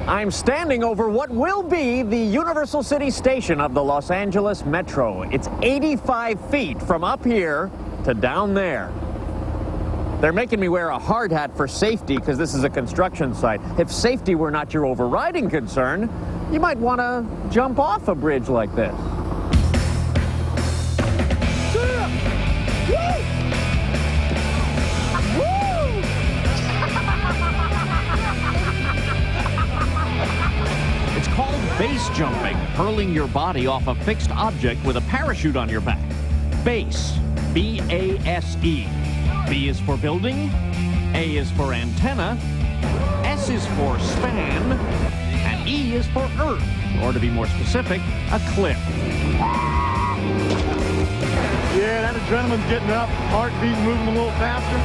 I'm standing over what will be the Universal City Station of the Los Angeles Metro. It's 85 feet from up here to down there. They're making me wear a hard hat for safety because this is a construction site. If safety were not your overriding concern, you might want to jump off a bridge like this. It's called base jumping, hurling your body off a fixed object with a parachute on your back. Base, B-A-S-E. B is for building, A is for antenna, S is for span, and E is for earth, or to be more specific, a cliff. Yeah, that adrenaline's getting up, heartbeat moving a little faster.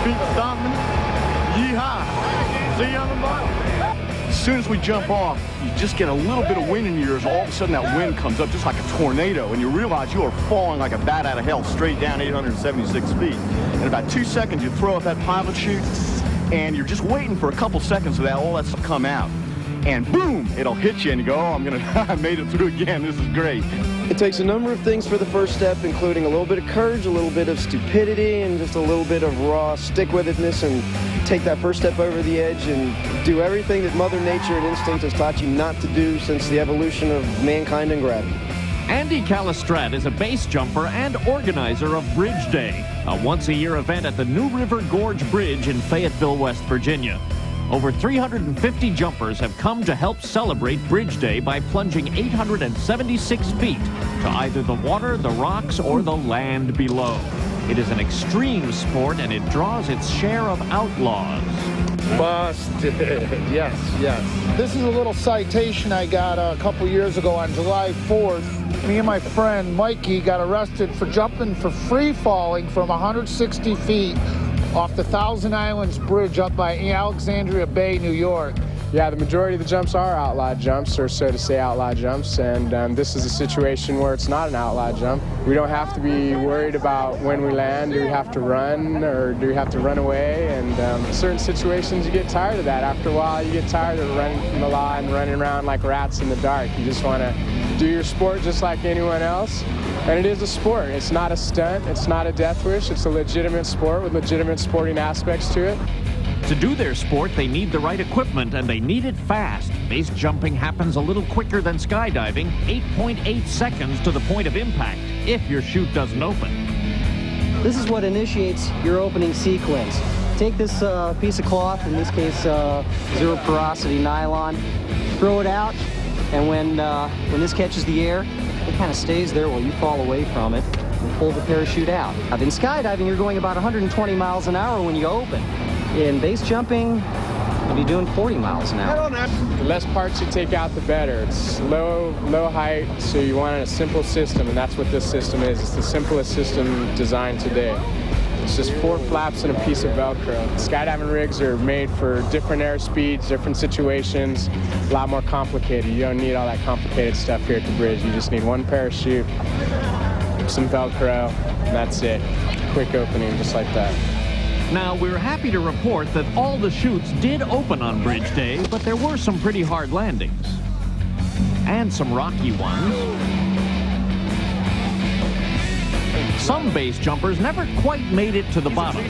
Feet stomping. Yeehaw! See you on the bottom. As soon as we jump off, you just get a little bit of wind in your ears. All of a sudden, that wind comes up just like a tornado, and you realize you are falling like a bat out of hell straight down 876 feet. In about 2 seconds, you throw up that pilot chute, and you're just waiting for a couple seconds for all that stuff to come out. And boom, it'll hit you, and you go, oh, I made it through again. This is great. It takes a number of things for the first step, including a little bit of courage, a little bit of stupidity, and just a little bit of raw stick-with-itness, and take that first step over the edge and do everything that Mother Nature and instinct has taught you not to do since the evolution of mankind and gravity. Andy Calistrat is a base jumper and organizer of Bridge Day, a once-a-year event at the New River Gorge Bridge in Fayetteville, West Virginia. Over 350 jumpers have come to help celebrate Bridge Day by plunging 876 feet to either the water, the rocks, or the land below. It is an extreme sport, and it draws its share of outlaws. Busted. Yes, yes. This is a little citation I got a couple years ago on July 4th. Me and my friend Mikey got arrested for jumping for free falling from 160 feet off the Thousand Islands Bridge up by Alexandria Bay, New York. Yeah, the majority of the jumps are outlaw jumps, or so to say outlaw jumps, and this is a situation where it's not an outlaw jump. We don't have to be worried about when we land. Do we have to run, or do we have to run away? And in certain situations, you get tired of that. After a while, you get tired of running from the law and running around like rats in the dark. You just want to do your sport just like anyone else. And it is a sport. It's not a stunt. It's not a death wish. It's a legitimate sport with legitimate sporting aspects to it. To do their sport, they need the right equipment, and they need it fast. Base jumping happens a little quicker than skydiving, 8.8 seconds to the point of impact, if your chute doesn't open. This is what initiates your opening sequence. Take this piece of cloth, in this case zero porosity nylon, throw it out, and when this catches the air, it kind of stays there while you fall away from it and pull the parachute out. Now, in skydiving, you're going about 120 miles an hour when you open. In base jumping, you'll be doing 40 miles an hour. The less parts you take out, the better. It's low height, so you want a simple system, and that's what this system is. It's the simplest system designed today. It's just 4 flaps and a piece of Velcro. Skydiving rigs are made for different air speeds, different situations, a lot more complicated. You don't need all that complicated stuff here at the bridge. You just need one parachute, some Velcro, and that's it. Quick opening, just like that. Now, we're happy to report that all the chutes did open on Bridge Day, but there were some pretty hard landings. And some rocky ones. Some base jumpers never quite made it to the bottom.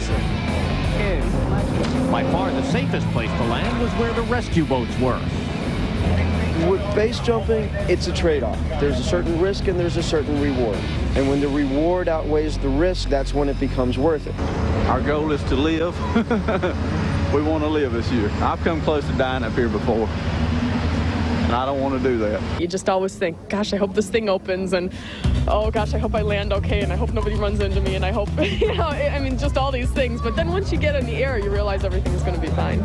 By far the safest place to land was where the rescue boats were. With base jumping, it's a trade-off. There's a certain risk and there's a certain reward. And when the reward outweighs the risk, that's when it becomes worth it. Our goal is to live. We want to live this year. I've come close to dying up here before, and I don't want to do that. You just always think, gosh, I hope this thing opens, and oh gosh, I hope I land okay, and I hope nobody runs into me, and I hope, I mean, just all these things. But then once you get in the air, you realize everything's going to be fine.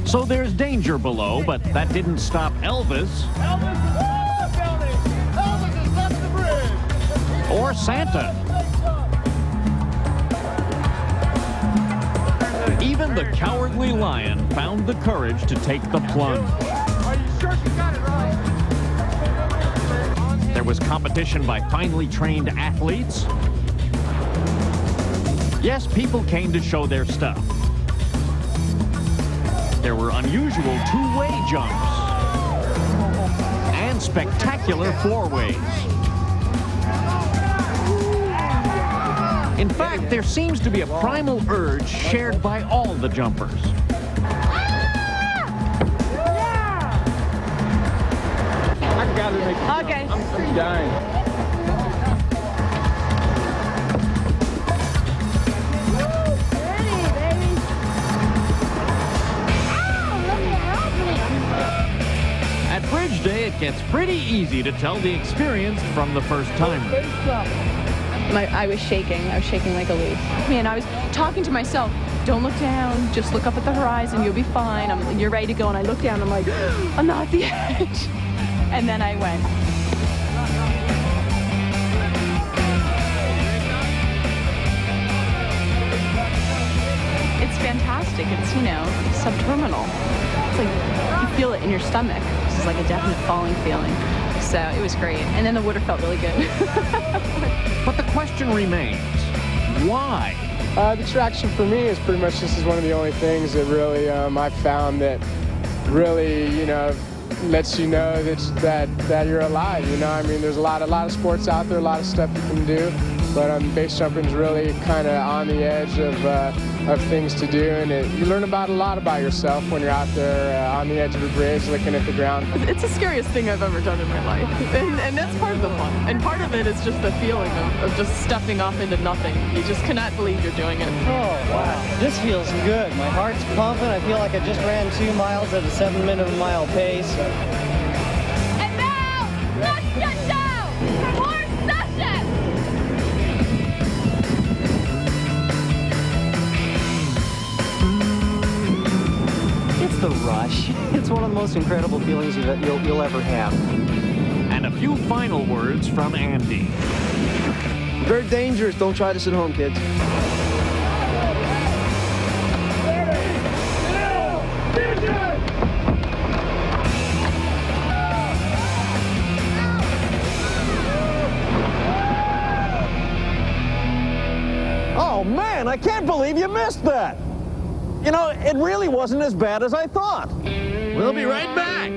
So there's danger below, but that didn't stop Elvis. Elvis has left the bridge! Or Santa. Even the cowardly lion found the courage to take the plunge. Are you sure you got it right? There was competition by finely trained athletes. Yes, people came to show their stuff. There were unusual two-way jumps and spectacular four-ways. In fact, there seems to be a primal urge shared by all the jumpers. I got it. Okay. I'm dying. At Bridge Day, it gets pretty easy to tell the experience from the first timer. I was shaking like a leaf. Man, I was talking to myself, don't look down, just look up at the horizon, you'll be fine. You're ready to go, and I look down, I'm like, I'm not at the edge. And then I went. It's fantastic. It's, you know, subterminal. It's like you feel it in your stomach. This is like a definite falling feeling. So it was great. And then the water felt really good. But the question remains, why? The traction for me is pretty much this is one of the only things that really I've found that really, you know, lets you know that you're alive. You know, I mean, there's a lot of sports out there, a lot of stuff you can do, but base jumping is really kind of on the edge of things to do, and you learn a lot about yourself when you're out there on the edge of a bridge looking at the ground. It's the scariest thing I've ever done in my life, and that's part of the fun. And part of it is just the feeling of just stepping off into nothing. You just cannot believe you're doing it. Oh, wow. This feels good. My heart's pumping. I feel like I just ran 2 miles at a 7-minute-a-mile pace. And now, let's get down for more sessions! It's the rush. It's one of the most incredible feelings you'll ever have. And a few final words from Andy. Very dangerous. Don't try this at home, kids. Oh, man, I can't believe you missed that. You know, it really wasn't as bad as I thought. We'll be right back.